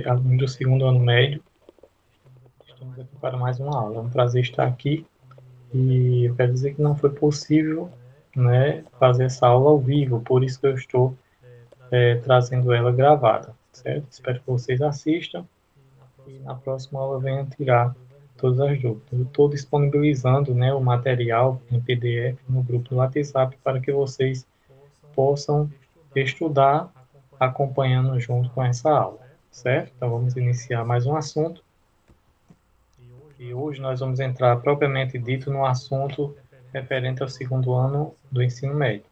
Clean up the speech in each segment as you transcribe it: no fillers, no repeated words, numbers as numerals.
Alunos do segundo ano médio. Estamos aqui para mais uma aula. É um prazer estar aqui e eu quero dizer que não foi possível, né, fazer essa aula ao vivo, por isso que eu estou trazendo ela gravada, certo? Espero que vocês assistam e na próxima aula venham tirar todas as dúvidas. Eu estou disponibilizando, né, o material em PDF no grupo do WhatsApp para que vocês possam estudar acompanhando junto com essa aula, certo? Então vamos iniciar mais um assunto. E hoje nós vamos entrar propriamente dito no assunto referente ao segundo ano do ensino médio,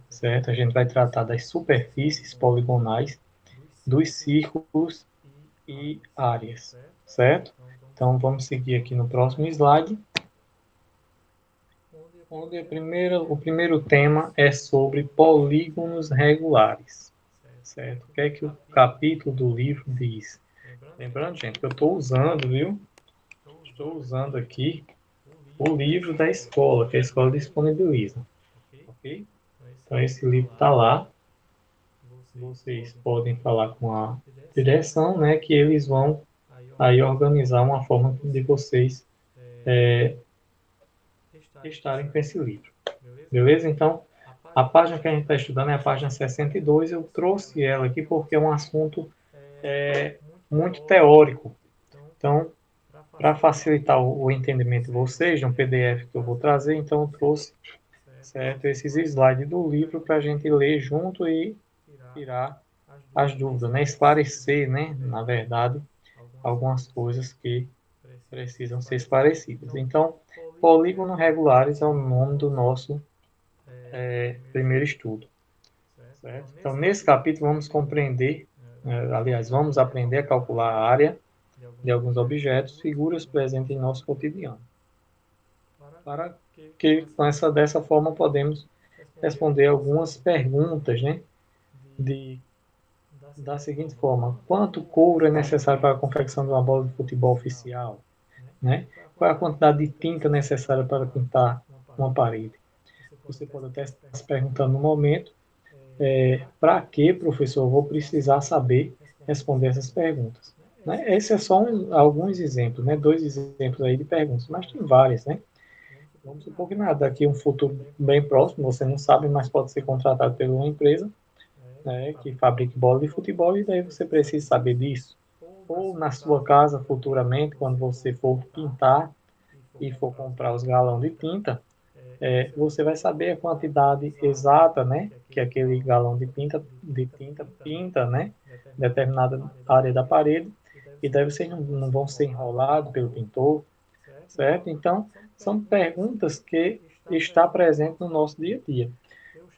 certo? A gente vai tratar das superfícies poligonais, dos círculos e áreas, certo? Então vamos seguir aqui no próximo slide, onde o primeiro tema é sobre polígonos regulares, certo? O que é que o capítulo do livro diz? Lembrando, gente, que eu estou usando, viu? Estou usando aqui o livro da escola, que a escola disponibiliza, ok? Então esse livro está lá. Vocês podem falar com a direção, né, que eles vão aí organizar uma forma de vocês estarem com esse livro. Beleza? Então, a página que a gente está estudando é a página 62. Eu trouxe ela aqui porque é um assunto muito teórico. Então, para facilitar o entendimento de vocês, no PDF que eu vou trazer, então eu trouxe, certo, esses slides do livro para a gente ler junto e tirar as dúvidas, né? Esclarecer, né? Na verdade, algumas coisas que precisam ser esclarecidas. Então, polígonos regulares é o nome do nosso primeiro estudo, certo? Então, nesse capítulo vamos compreender, aliás, vamos aprender a calcular a área de alguns objetos, figuras presentes em nosso cotidiano, para que dessa forma podemos responder algumas perguntas, né? Da seguinte forma: quanto couro é necessário para a confecção de uma bola de futebol oficial? Né? Qual é a quantidade de tinta necessária para pintar uma parede? Você pode até estar se perguntando no momento, para que, professor, eu vou precisar saber responder essas perguntas? Né? Esse é só alguns exemplos, né? 2 exemplos aí de perguntas, mas tem várias, né? Vamos supor que nada, daqui um futuro bem próximo, você não sabe, mas pode ser contratado por uma empresa, né, que fabrique bola de futebol e daí você precisa saber disso. Ou na sua casa, futuramente, quando você for pintar e for comprar os galões de tinta, você vai saber a quantidade exata, né, que aquele galão de tinta pinta, né, determinada área da parede, e daí vocês não vão ser enrolados pelo pintor, certo? Então, são perguntas que está presente no nosso dia a dia.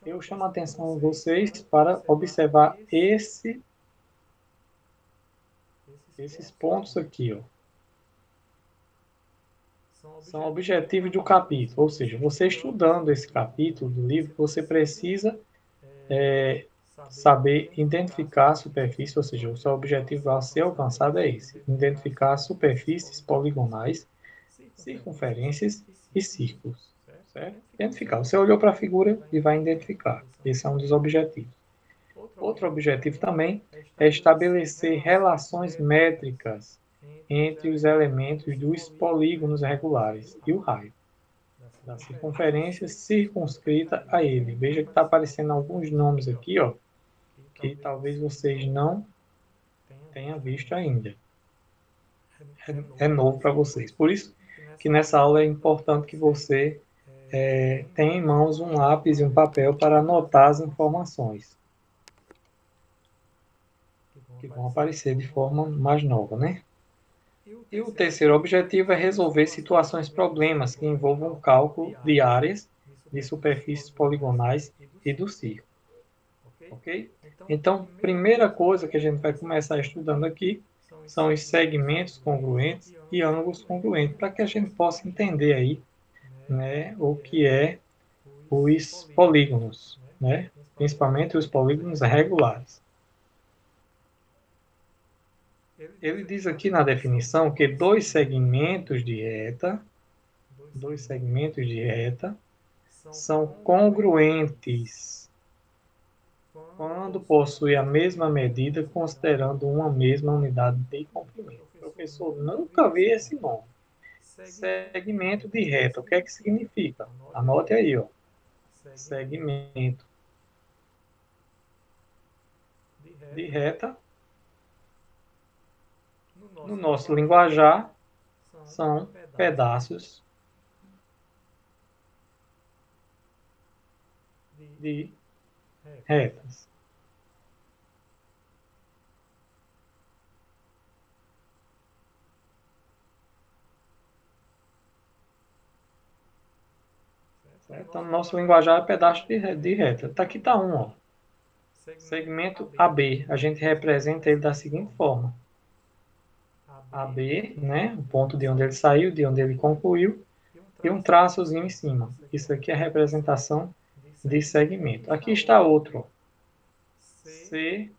Eu chamo a atenção de vocês para observar esses pontos aqui, ó. São objetivos do capítulo, ou seja, você estudando esse capítulo do livro, você precisa saber identificar a superfície, ou seja, o seu objetivo a ser alcançado é esse: identificar superfícies poligonais, circunferências e círculos, certo? Identificar. Você olhou para a figura e vai identificar. Esse é um dos objetivos. Outro objetivo também é estabelecer relações métricas entre os elementos dos polígonos regulares e o raio da circunferência circunscrita a ele. Veja que está aparecendo alguns nomes aqui, ó, que talvez vocês não tenham visto ainda. É novo para vocês. Por isso que nessa aula é importante que você tenha em mãos um lápis e um papel para anotar as informações que vão aparecer de forma mais nova, né? E o terceiro objetivo é resolver situações problemas que envolvam o cálculo de áreas, de superfícies poligonais e do círculo. Ok? Então, primeira coisa que a gente vai começar estudando aqui são os segmentos congruentes e ângulos congruentes, para que a gente possa entender aí, né, o que é os polígonos, né? Principalmente os polígonos regulares. Ele diz aqui na definição que dois segmentos de reta são congruentes quando possui a mesma medida, considerando uma mesma unidade de comprimento. O professor nunca vê esse nome. Segmento de reta, o que é que significa? Anote aí, ó. Segmento de reta, no nosso linguajar, são pedaços de retas. Certo? Então, no nosso linguajar é pedaço de reta. Aqui está um, ó. Segmento AB. A gente representa ele da seguinte forma. AB, né? O ponto de onde ele saiu, de onde ele concluiu, e um traçozinho em cima. Isso aqui é a representação de segmento. Aqui está outro, ó. CD,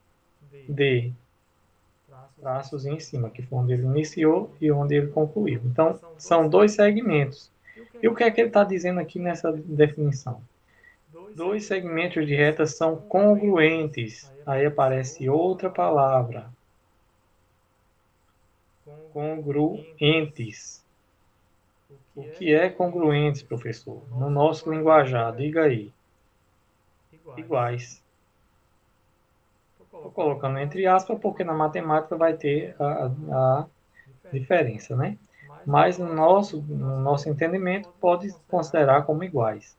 traços em cima, que foi onde ele iniciou e onde ele concluiu. Então, são dois segmentos. E o que é que ele está dizendo aqui nessa definição? Dois segmentos de reta são congruentes. Aí aparece outra palavra. Congruentes. O que é congruentes, professor? No nosso linguajar, diga aí. Iguais. Estou colocando entre aspas porque na matemática vai ter a diferença, né? Mas no nosso entendimento pode considerar como iguais,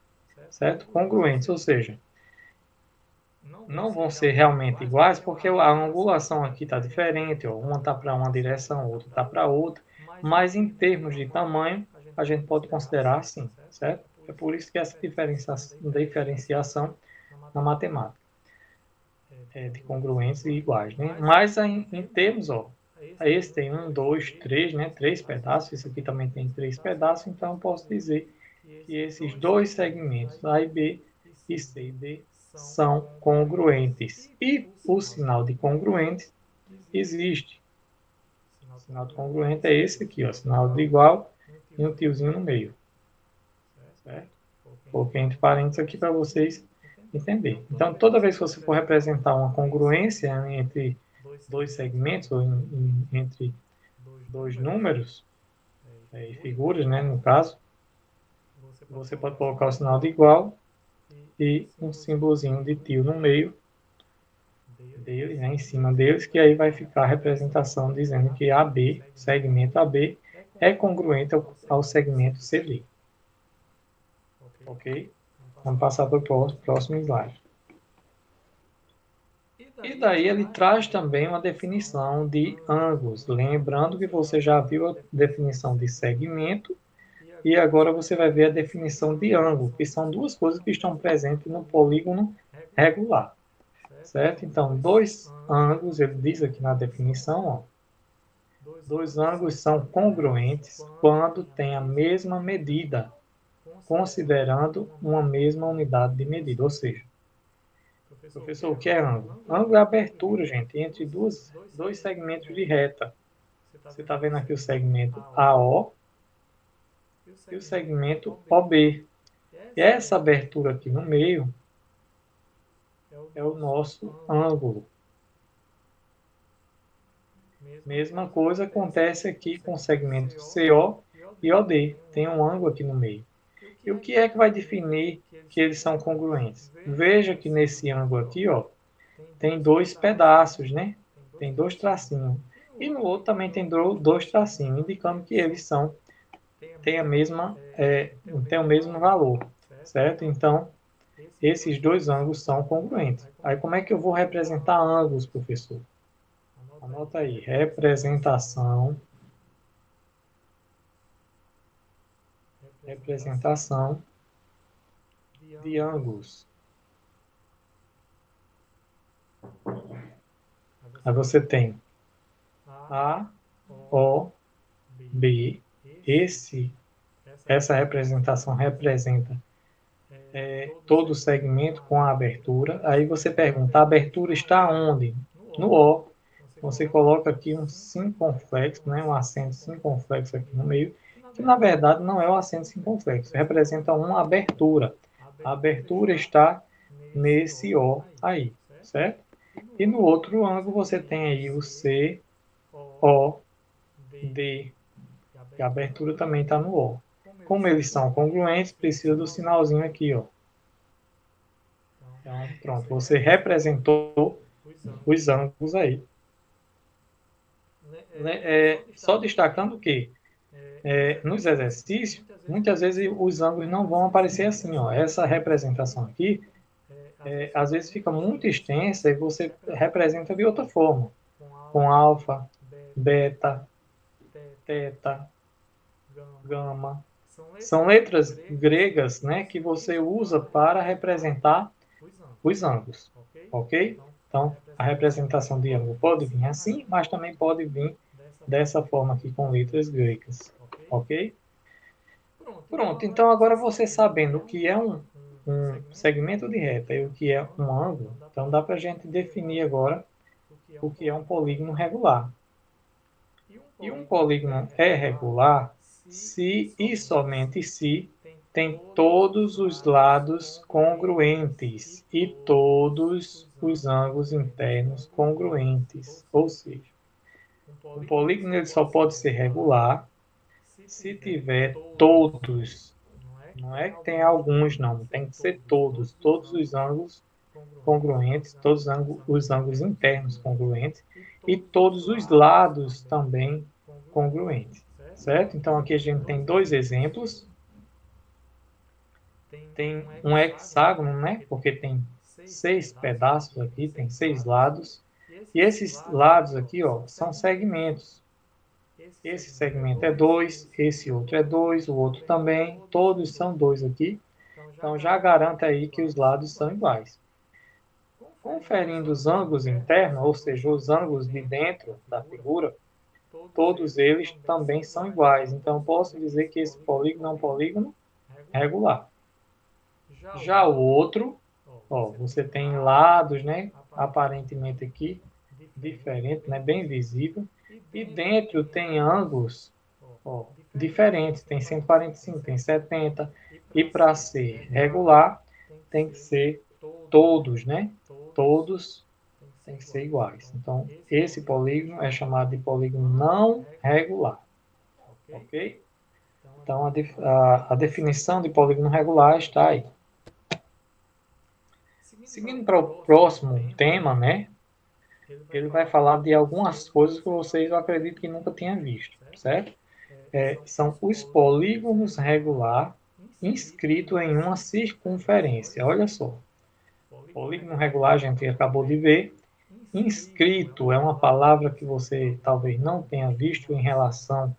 certo? Congruentes, ou seja, não vão ser realmente iguais porque a angulação aqui está diferente, ó, uma está para uma direção, outra está para outra, mas em termos de tamanho a gente pode considerar assim, certo? É por isso que essa diferenciação na matemática de congruentes e iguais, né? Mas em termos, ó, esse tem um, dois, três, né? Três pedaços. Esse aqui também tem três pedaços. Então, eu posso dizer que esses dois segmentos, A e B, e C e D, são congruentes. E o sinal de congruente existe. O sinal de congruente é esse aqui, ó, sinal de igual e um tiozinho no meio. Certo? Coloquei entre parênteses aqui para vocês entenderem. Então, toda vez que você for representar uma congruência entre dois segmentos, ou entre dois números, e figuras, né, no caso, você pode colocar o sinal de igual e um símbolozinho de tio no meio deles, né, em cima deles, que aí vai ficar a representação dizendo que AB, segmento AB, é congruente ao segmento CD. Ok? Vamos passar para o próximo slide. E daí ele traz também uma definição de ângulos. Lembrando que você já viu a definição de segmento e agora você vai ver a definição de ângulo, que são duas coisas que estão presentes no polígono regular. Certo? Então, dois ângulos, ele diz aqui na definição, ó, dois ângulos são congruentes quando têm a mesma medida, considerando uma mesma unidade de medida, ou seja, professor, o que é ângulo? Ângulo é a abertura, gente, entre dois segmentos de reta. Você está vendo aqui o segmento AO e o segmento OB. E essa abertura aqui no meio é o nosso ângulo. Mesma coisa acontece aqui com o segmento CO e OD. Tem um ângulo aqui no meio. E o que é que vai definir que eles são congruentes? Veja que nesse ângulo aqui, ó, tem dois pedaços, né? Tem dois tracinhos. E no outro também tem dois tracinhos, indicando que eles têm o mesmo valor, certo? Então, esses dois ângulos são congruentes. Aí, como é que eu vou representar ângulos, professor? Anota aí, representação de ângulos. Aí você tem A, O, B. Essa representação representa todo o segmento com a abertura. Aí você pergunta, a abertura está onde? No O. Você coloca aqui um circunflexo, né, um acento circunflexo aqui no meio, que na verdade não é um acento circunflexo, representa uma abertura. A abertura está nesse O aí, certo? E no outro ângulo você tem aí o C, O, D, e a abertura também está no O. Como eles são congruentes, precisa do sinalzinho aqui, ó. Então, pronto, você representou os ângulos aí. Só destacando que nos exercícios, muitas vezes os ângulos não vão aparecer assim, ó. Essa representação aqui, às vezes fica muito extensa e você representa de outra forma, com alfa, beta, teta, gama. São letras gregas, né, que você usa para representar os ângulos, ok? Então, a representação de ângulo pode vir assim, mas também pode vir dessa forma aqui com letras gregas, ok? Pronto, então agora você sabendo o que é um segmento de reta e o que é um ângulo, então dá para a gente definir agora o que é um polígono regular. E um polígono é regular se e somente se tem todos os lados congruentes e todos os ângulos internos congruentes. Ou seja, um polígono ele só pode ser regular se tiver todos. Não é que tem alguns, não. Tem que ser todos. Todos os ângulos congruentes, todos os ângulos internos congruentes e todos os lados também congruentes. Certo? Então, aqui a gente tem dois exemplos. Tem um hexágono, né? Porque tem 6 pedaços aqui, tem 6 lados. E esses lados aqui, ó, são segmentos. Esse segmento é 2, esse outro é 2, o outro também. Todos são 2 aqui. Então, já garanta aí que os lados são iguais. Conferindo os ângulos internos, ou seja, os ângulos de dentro da figura, todos eles também são iguais. Então, posso dizer que esse polígono é um polígono regular. Já o outro, ó, você tem lados, né, aparentemente aqui, diferente, né, bem visível. E dentro tem ângulos, ó, diferentes. Tem 145, tem 70. E para ser regular, tem que ser todos, né? Todos têm que ser iguais. Então, esse polígono é chamado de polígono não regular. Ok? Então, a definição de polígono regular está aí. Seguindo para o próximo tema, né? Ele vai falar de algumas coisas que vocês, eu acredito que nunca tenham visto, certo? São os polígonos regular inscritos em uma circunferência. Olha só. Polígono regular a gente acabou de ver. Inscrito é uma palavra que você talvez não tenha visto em relação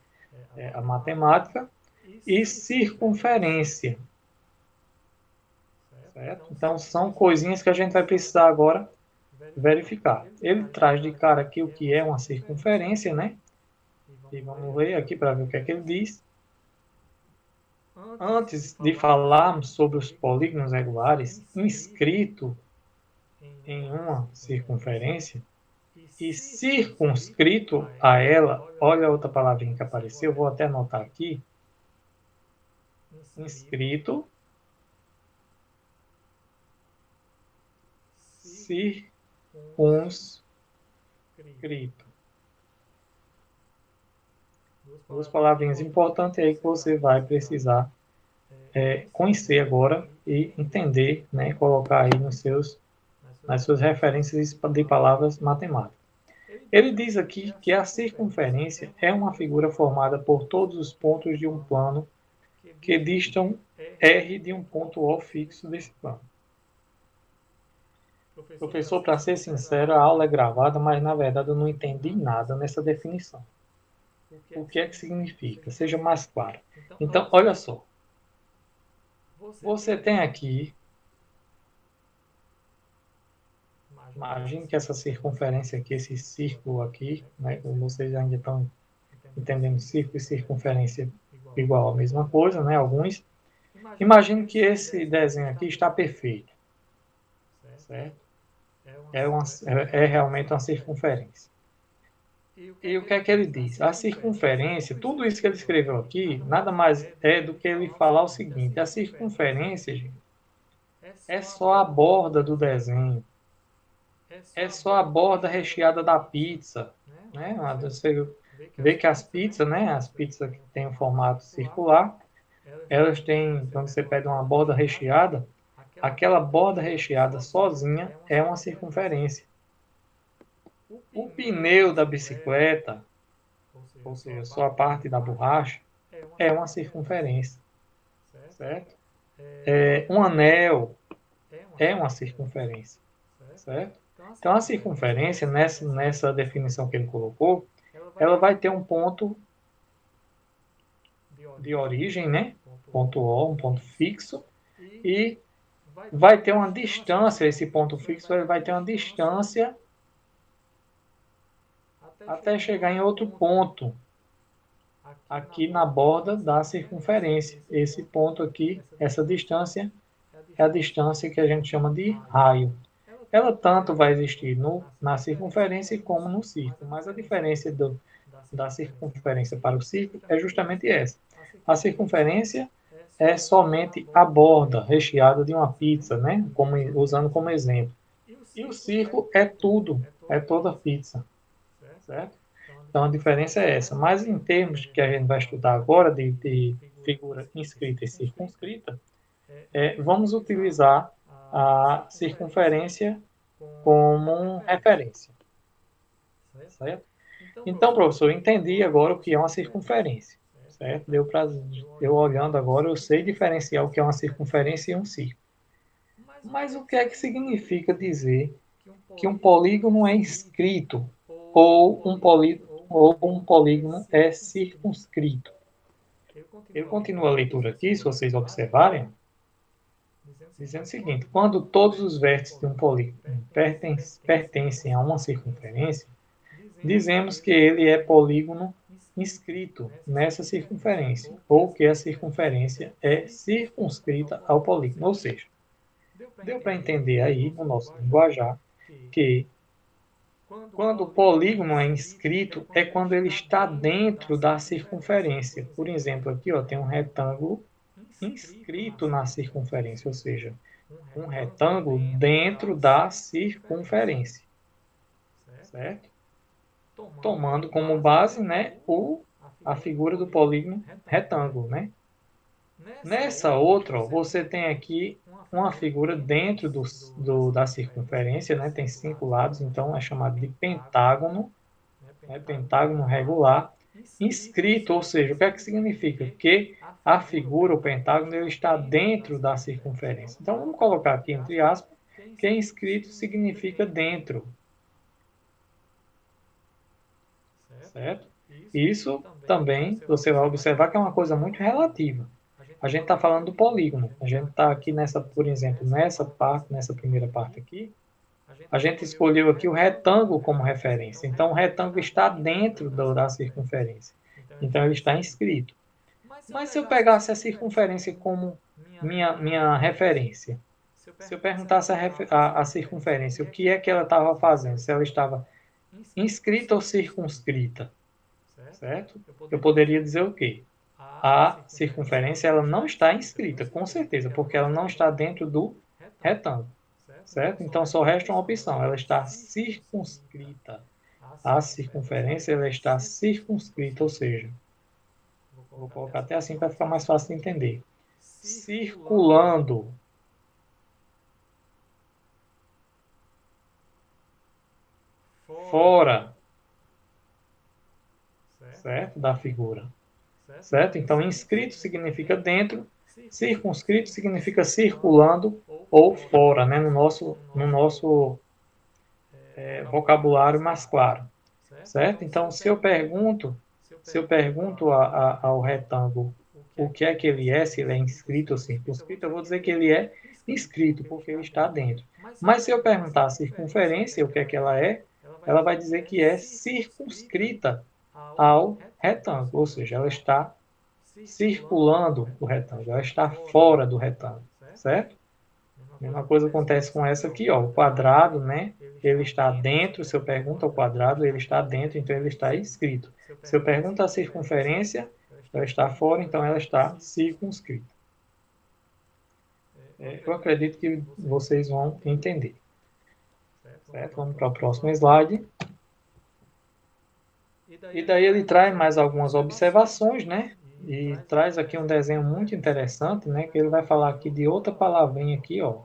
à matemática. E circunferência. Certo? Então, são coisinhas que a gente vai precisar agora verificar. Ele traz de cara aqui o que é uma circunferência, né? E vamos ler aqui para ver o que é que ele diz. Antes de falarmos sobre os polígonos regulares inscritos em uma circunferência e circunscrito a ela, olha a outra palavrinha que apareceu, vou até anotar aqui. Inscrito, circunscrito. Duas palavrinhas importantes aí que você vai precisar conhecer agora e entender, né, colocar aí nas suas referências de palavras matemáticas. Ele diz aqui que a circunferência é uma figura formada por todos os pontos de um plano que distam R de um ponto O fixo desse plano. Professor, para ser sincero, a aula é gravada, mas na verdade eu não entendi nada nessa definição. O que é que significa? Seja mais claro. Então, olha só. Você tem aqui, imagine que essa circunferência aqui, esse círculo aqui, né, vocês ainda estão entendendo círculo e circunferência igual a mesma coisa, né, alguns. Imagine que esse desenho aqui está perfeito, certo? É realmente uma circunferência. E o que é que ele diz? A circunferência, tudo isso que ele escreveu aqui, nada mais é do que ele falar o seguinte: a circunferência, gente, é só a borda do desenho. é só a borda recheada da pizza, né? Você vê que as pizzas, né? As pizzas que têm um formato circular, elas têm, quando você pega uma borda recheada, aquela borda recheada sozinha é uma circunferência. O pneu da bicicleta, ou seja, só a parte da borracha, é uma circunferência, certo? Um anel é uma circunferência, certo? Então, a circunferência, nessa definição que ele colocou, ela vai ter um ponto de origem, né? Ponto O, um ponto fixo, e vai ter uma distância, esse ponto fixo ele vai ter uma distância até chegar em outro ponto, aqui na borda da circunferência. Esse ponto aqui, essa distância, é a distância que a gente chama de raio. Ela tanto vai existir na circunferência como no círculo, mas a diferença da circunferência para o círculo é justamente essa. A circunferência é somente a borda recheada de uma pizza, né? Usando como exemplo. E o círculo é tudo, é toda a pizza, certo? Então a diferença é essa. Mas em termos que a gente vai estudar agora, de figura inscrita e circunscrita, vamos utilizar a circunferência como referência, certo? Então, professor, eu entendi agora o que é uma circunferência, certo? Eu olhando agora, eu sei diferenciar o que é uma circunferência e um círculo. Mas o que é que significa dizer que um polígono é inscrito ou um polígono é circunscrito? Ele continua a leitura aqui, se vocês observarem, dizendo o seguinte: quando todos os vértices de um polígono pertencem a uma circunferência, dizemos que ele é polígono inscrito nessa circunferência, ou que a circunferência é circunscrita ao polígono. Ou seja, deu para entender aí, no nosso linguajar, que quando o polígono é inscrito é quando ele está dentro da circunferência. Por exemplo, aqui ó, tem um retângulo inscrito na circunferência, ou seja, um retângulo dentro da circunferência, certo? Tomando como base, né, a figura do polígono retângulo, né? Nessa outra, você tem aqui uma figura dentro da circunferência, né? Tem 5 lados, então é chamado de pentágono, né? Pentágono regular, inscrito, ou seja, o que é que significa? Que a figura, o pentágono, ele está dentro da circunferência. Então, vamos colocar aqui entre aspas, que inscrito significa dentro, certo? Isso também você vai observar que é uma coisa muito relativa. A gente está falando do polígono. A gente está aqui por exemplo, nessa primeira parte aqui, a gente escolheu aqui o retângulo como referência. Então, o retângulo está dentro da circunferência. Então, ele está inscrito. Mas se eu pegasse a circunferência como minha referência, se eu perguntasse a circunferência, o que é que ela estava fazendo? Se ela estava inscrita ou circunscrita, certo? Eu poderia dizer o quê? A circunferência ela não está inscrita, com certeza, porque ela não está dentro do retângulo, certo? Então só resta uma opção, ela está circunscrita. A circunferência ela está circunscrita, ou seja, vou colocar até assim para ficar mais fácil de entender. Circulando fora, certo? Da figura, certo? Então, inscrito significa dentro, circunscrito significa circulando ou fora, né? No nosso vocabulário mais claro, certo? Então, se eu pergunto ao retângulo o que é que ele é, se ele é inscrito ou circunscrito, eu vou dizer que ele é inscrito, porque ele está dentro. Mas se eu perguntar a circunferência, o que é que ela vai dizer que é circunscrita ao retângulo, ou seja, ela está circulando o retângulo, ela está fora do retângulo, certo? A mesma coisa acontece com essa aqui, ó, o quadrado, né? Ele está dentro, se eu pergunto ao quadrado, ele está dentro, então ele está inscrito. Se eu pergunto a circunferência, ela está fora, então ela está circunscrita. Eu acredito que vocês vão entender. Certo? Vamos para o próximo slide. E daí ele traz mais algumas observações, né? E traz aqui um desenho muito interessante, né? Que ele vai falar aqui de outra palavrinha aqui, ó.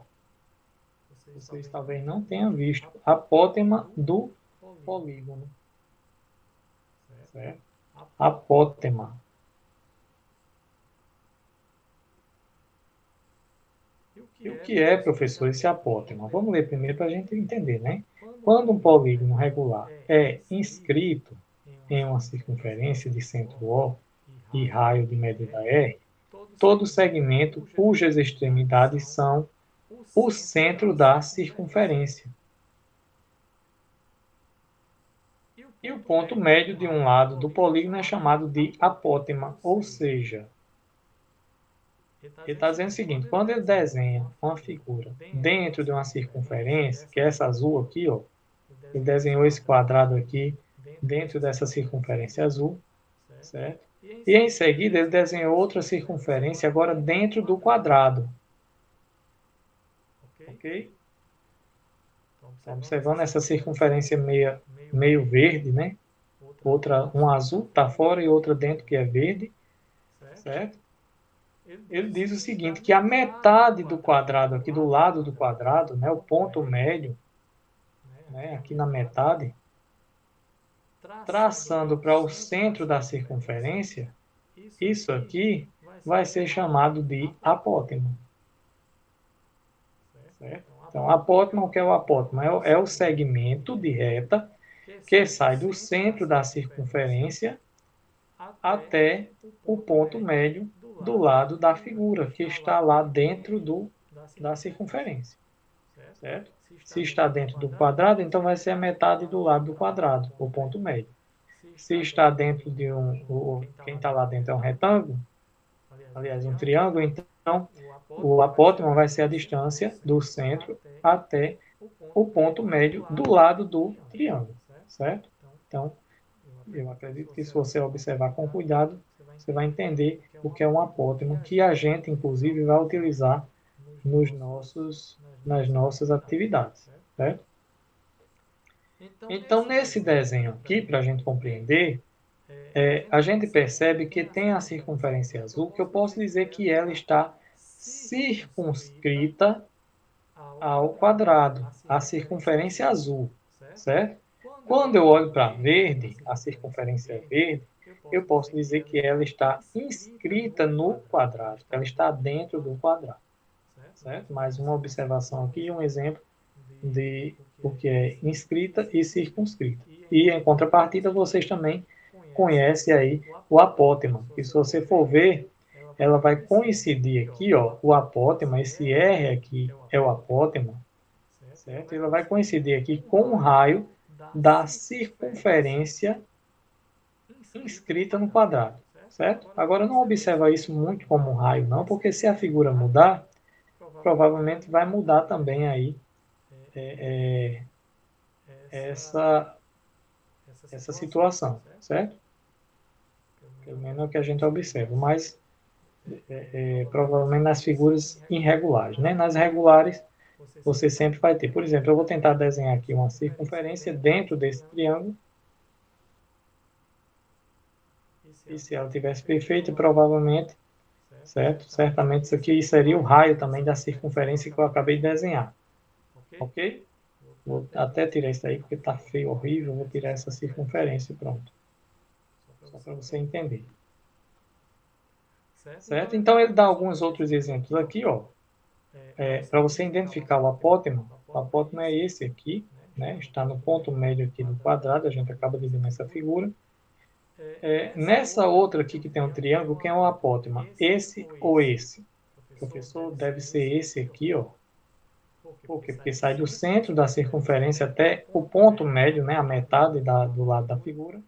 Vocês talvez não tenham visto. Apótema do polígono. Certo? Apótema. E o que é, professor, esse apótema? Vamos ler primeiro para a gente entender, né? Quando um polígono regular é inscrito em uma circunferência de centro O e raio de medida R, todo segmento cujas extremidades são o centro da circunferência. E o ponto médio de um lado do polígono é chamado de apótema, ou seja, ele está dizendo o seguinte, quando ele desenha uma figura dentro de uma circunferência, que é essa azul aqui, ó, ele desenhou esse quadrado aqui dentro dessa circunferência azul, certo? E em seguida ele desenhou outra circunferência agora dentro do quadrado. Ok? Então, observando essa circunferência meio verde, né? Outra, um azul está fora e outra dentro que é verde, certo? Ele diz o seguinte, que a metade do quadrado, aqui do lado do quadrado, né, o ponto médio, né, aqui na metade, traçando para o centro da circunferência, isso aqui vai ser chamado de apótema. Certo? Então, apótema, o que é o apótema? É o segmento de reta que sai do centro da circunferência até o ponto médio do lado da figura, que está lá dentro da circunferência. Certo? Se está dentro do quadrado, então vai ser a metade do lado do quadrado, o ponto médio. Se está dentro de quem está lá dentro é um retângulo, aliás, um triângulo, então o apótema vai ser a distância do centro até o ponto médio do lado do triângulo, certo? Então, eu acredito que se você observar com cuidado, você vai entender o que é um apótema, que a gente, inclusive, vai utilizar nas nossas atividades, certo? Então, nesse desenho aqui, para a gente compreender, a gente percebe que tem a circunferência azul, que eu posso dizer que ela está circunscrita ao quadrado, a circunferência azul, certo? Quando eu olho para verde, a circunferência verde, eu posso dizer que ela está inscrita no quadrado, que ela está dentro do quadrado, certo? Mais uma observação aqui, um exemplo de o que é inscrita e circunscrita. E em contrapartida, vocês também conhecem aí o apótema, que se você for ver, ela vai coincidir aqui, ó, o apótema, esse R aqui é o apótema, certo? Ela vai coincidir aqui com o raio da circunferência inscrita no quadrado, certo? Agora não observa isso muito como um raio não, porque se a figura mudar, provavelmente vai mudar também aí essa situação, certo? Pelo menos é o que a gente observa, mas provavelmente nas figuras irregulares, né? Nas regulares, você sempre vai ter. Por exemplo, eu vou tentar desenhar aqui uma circunferência dentro desse triângulo, e se ela tivesse perfeita, provavelmente, certo? Certamente isso aqui seria o raio também da circunferência que eu acabei de desenhar, ok? Vou até tirar isso aí, porque está feio, horrível, vou tirar essa circunferência e pronto. Só para você entender. Certo? Então, ele dá alguns outros exemplos aqui, ó. Para você identificar o apótema é esse aqui, né? Está no ponto médio aqui do quadrado, a gente acaba de ver nessa figura. Nessa outra aqui que tem um triângulo, quem é o apótema? Esse ou esse? Professor, deve ser esse aqui, ó. Por quê? Porque sai do centro da circunferência até o ponto médio, né? A metade do lado da figura,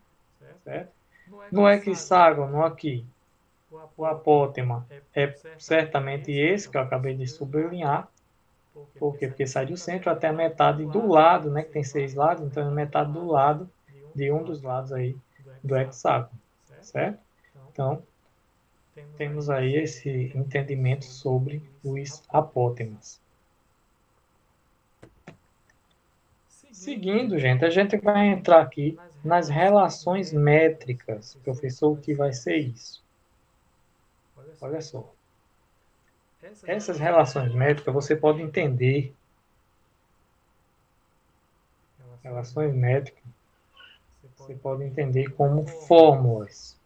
certo? No hexágono aqui, o apótema é certamente esse que eu acabei de sublinhar. Por quê? Porque sai do centro até a metade do lado, né? Que tem 6 lados, então é metade do lado de um dos lados aí do hexágono, certo? Então, temos aí esse entendimento sobre os apótemas. Seguindo, gente, a gente vai entrar aqui nas relações métricas. Professor, o que vai ser isso? Olha só. Essas relações métricas você pode entender. Relações métricas você pode entender como fórmulas.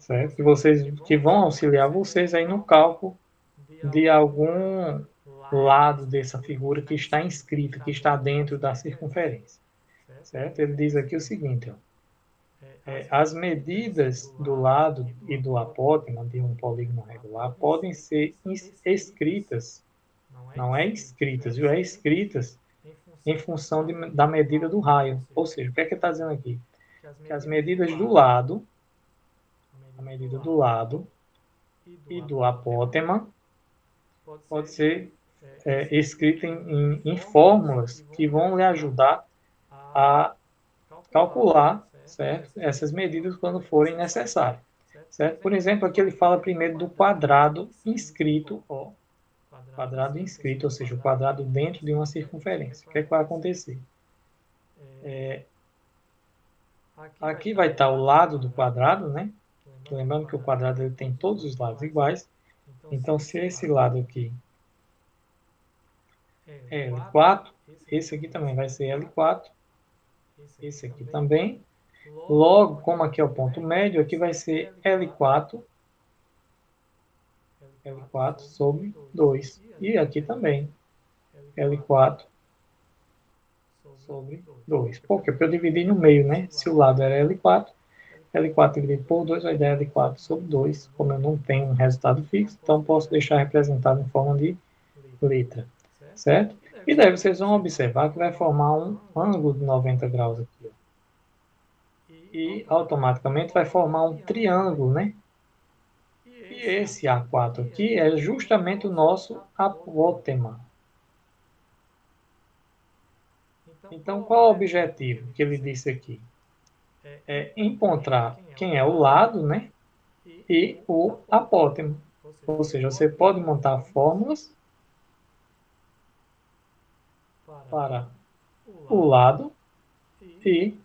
Certo? Que vão auxiliar vocês aí no cálculo de algum lado dessa figura que está inscrita, que está dentro da circunferência. Certo? Ele diz aqui o seguinte, ó, as medidas do lado e do apótema de um polígono regular podem ser escritas, não é escritas, viu? É escritas em função da medida do raio. Ou seja, o que é que ele está dizendo aqui? Que as medidas do lado, a medida do lado e do apótema pode ser escrita em fórmulas que vão lhe ajudar a calcular, certo, essas medidas quando forem necessárias. Certo? Por exemplo, aqui ele fala primeiro do quadrado inscrito, ó, quadrado inscrito, ou seja, o quadrado dentro de uma circunferência. O que é que vai acontecer? Aqui vai estar o lado do quadrado, né? Lembrando que o quadrado ele tem todos os lados iguais. Então, se esse lado aqui é L4, esse aqui também vai ser L4, esse aqui também. Logo, como aqui é o ponto médio, aqui vai ser L4 sobre 2. E aqui também, L4 sobre 2. Por quê? Porque eu dividi no meio, né? Se o lado era L4 dividido por 2 vai dar L4 sobre 2. Como eu não tenho um resultado fixo, então posso deixar representado em forma de letra. Certo? E daí vocês vão observar que vai formar um ângulo de 90 graus aqui. Ó. E automaticamente vai formar um triângulo, né? E esse A4 aqui é justamente o nosso apótema. Então, qual é o objetivo que ele disse aqui? É encontrar quem é o lado, né? E o apótema. Ou seja, você pode montar fórmulas para o lado e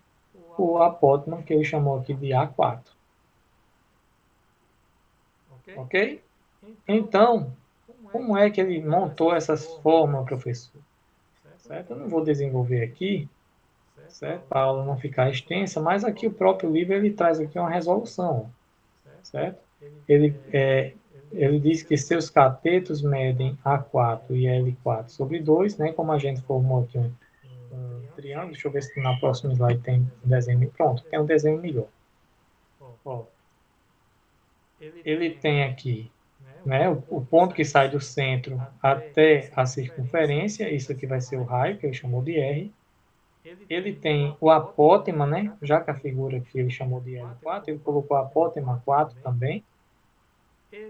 o apótema, que ele chamou aqui de A4. Ok? Então, como é que ele montou essas fórmulas, professor? Certo? Eu não vou desenvolver aqui, certo? Para a aula não ficar extensa, mas aqui o próprio livro ele traz aqui uma resolução, certo? Ele diz que seus catetos medem A4 e L4 sobre 2, né? Como a gente formou aqui um triângulo, deixa eu ver se na próxima slide tem um desenho. Pronto, tem um desenho melhor. Ó, ele tem aqui, né, o ponto que sai do centro até a circunferência, isso aqui vai ser o raio, que ele chamou de R. Ele tem o apótema, né, já que a figura que ele chamou de L4, ele colocou apótema 4 também.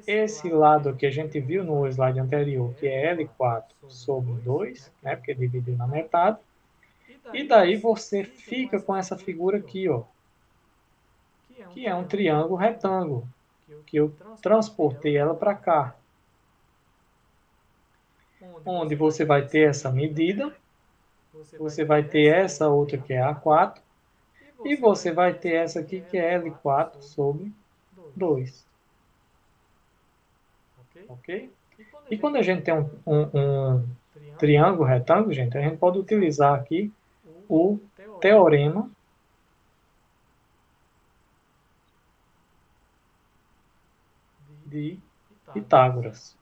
Esse lado que a gente viu no slide anterior, que é L4 sobre 2, né, porque dividiu na metade. E daí você fica com essa figura aqui, ó, que é um triângulo retângulo, que eu transportei ela para cá. Onde você vai ter essa medida, você vai ter essa outra que é A4, e você vai ter essa aqui que é L4 sobre 2. Ok? E quando a gente tem um triângulo retângulo, gente, a gente pode utilizar aqui o teorema de Pitágoras.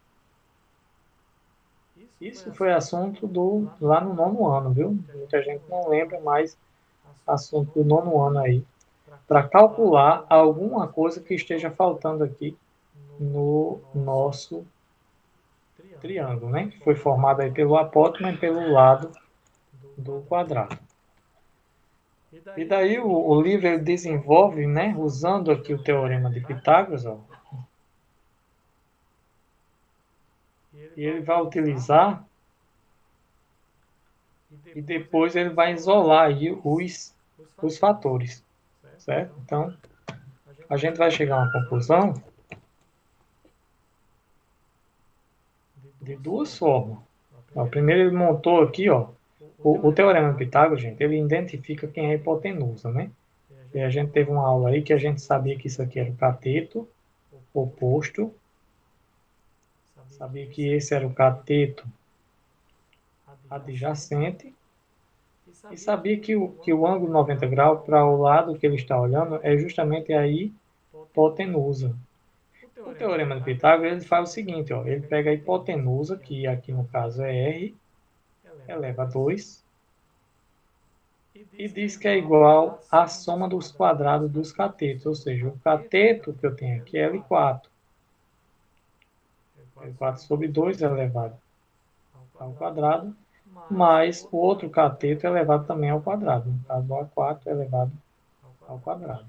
Isso foi assunto lá no 9º ano, viu? Muita gente não lembra, mas assunto do 9º ano aí. Para calcular alguma coisa que esteja faltando aqui no nosso triângulo, né? Que foi formado aí pelo apótema e pelo lado do quadrado. E daí o livro ele desenvolve, né? Usando aqui o teorema de Pitágoras, ó, e ele vai utilizar e depois ele vai isolar aí os fatores, certo? Então, a gente vai chegar a uma conclusão de duas formas. Ó, primeiro ele montou aqui, ó, o Teorema de Pitágoras, gente, ele identifica quem é a hipotenusa, né? E a gente teve uma aula aí que a gente sabia que isso aqui era o cateto oposto, sabia que esse era o cateto adjacente, e sabia que o ângulo 90 graus para o lado que ele está olhando é justamente a hipotenusa. O Teorema de Pitágoras ele faz o seguinte, ó, ele pega a hipotenusa, que aqui no caso é R, eleva a 2, e diz que é igual à soma dos quadrados dos catetos, ou seja, o cateto que eu tenho aqui é L4. L4 sobre 2 elevado ao quadrado, mais o outro cateto elevado também ao quadrado. No caso, o A4 elevado ao quadrado.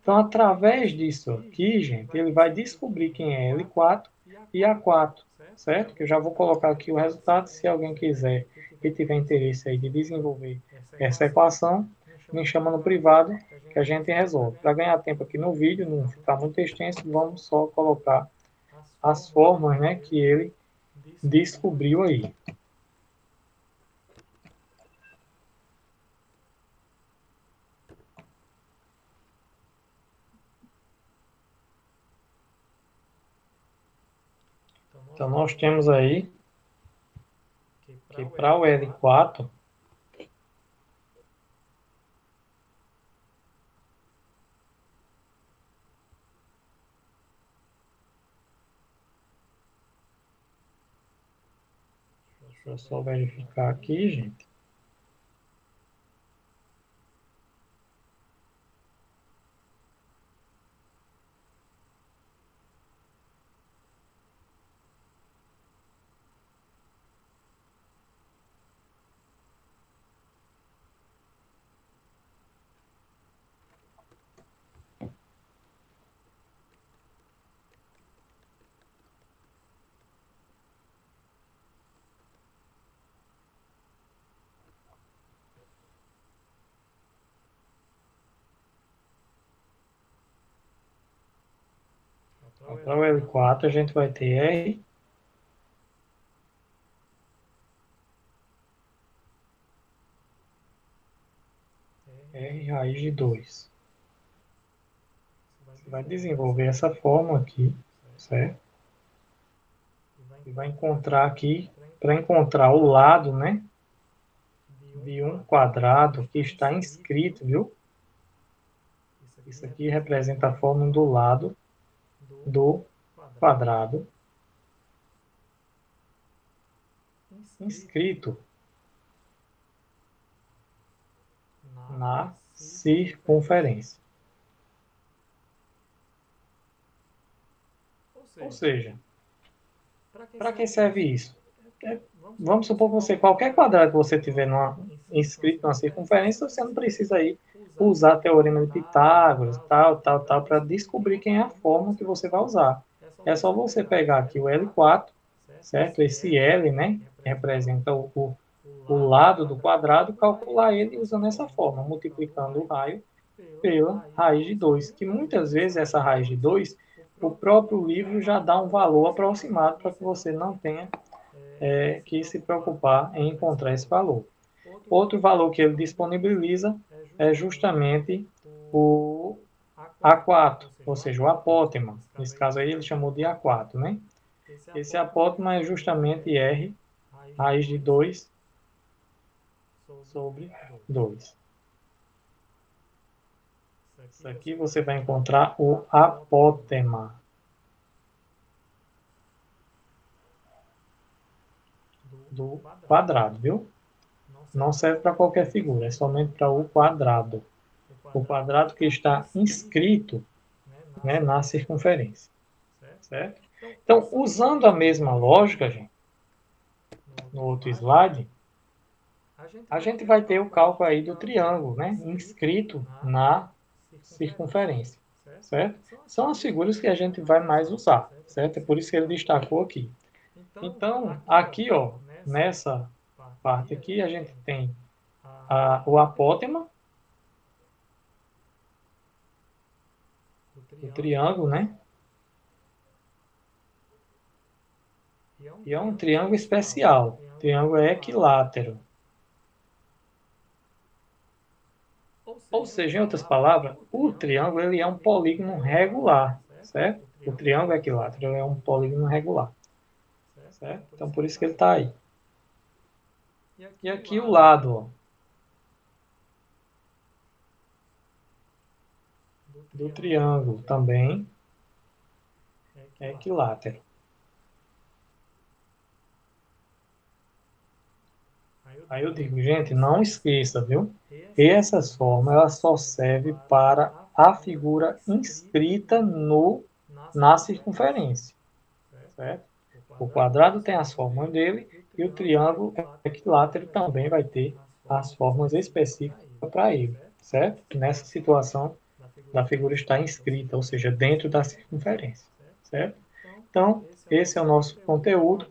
Então, através disso aqui, gente, ele vai descobrir quem é L4 e A4, certo? Que eu já vou colocar aqui o resultado. Se alguém quiser e tiver interesse aí de desenvolver essa equação, me chama no privado que a gente resolve. Para ganhar tempo aqui no vídeo, não ficar muito extenso, vamos só colocar as formas, né, que ele descobriu aí. Então, nós temos aí que para o L4, deixa eu só verificar aqui, gente. Então, para o L4 a gente vai ter R raiz de 2. Você vai desenvolver essa fórmula aqui, certo? E vai encontrar aqui, para encontrar o lado, né, de um quadrado que está inscrito, viu? Isso aqui representa a fórmula do lado do quadrado inscrito na circunferência. Ou seja, para que serve isso? Vamos supor que você, qualquer quadrado que você tiver inscrito na circunferência, você não precisa aí usar teorema de Pitágoras, tal, para descobrir quem é a forma que você vai usar. É só você pegar aqui o L4, certo? Esse L, né, que representa o lado do quadrado, calcular ele usando essa forma, multiplicando o raio pela raiz de 2, que muitas vezes essa raiz de 2, o próprio livro já dá um valor aproximado para que você não tenha que se preocupar em encontrar esse valor. Outro valor que ele disponibiliza é justamente o A4, ou seja, o apótema. Nesse caso aí ele chamou de A4, né? Esse apótema é justamente R, raiz de 2 sobre 2. Isso aqui você vai encontrar o apótema do quadrado, viu? Não serve para qualquer figura, é somente para o quadrado. O quadrado que está inscrito, né, na circunferência. Certo? Então, usando a mesma lógica, gente, no outro slide, a gente vai ter o cálculo aí do triângulo, né, inscrito na circunferência. Certo? São as figuras que a gente vai mais usar, certo? É por isso que ele destacou aqui. Então, aqui, ó, nessa parte aqui, a gente tem o apótema, o triângulo, né? E é um triângulo especial. O triângulo é equilátero. Ou seja, em outras palavras, o triângulo ele é um polígono regular, certo? O triângulo equilátero é um polígono regular, certo? Então, por isso que ele está aí. E aqui o lado, ó, do triângulo também é equilátero. Aí eu digo, gente, não esqueça, viu? Essas formas elas só servem para a figura inscrita na circunferência, certo? O quadrado tem as formas dele e o triângulo equilátero também vai ter as formas específicas para ele, certo? Nessa situação da figura estar inscrita, ou seja, dentro da circunferência, certo? Então, esse é o nosso conteúdo.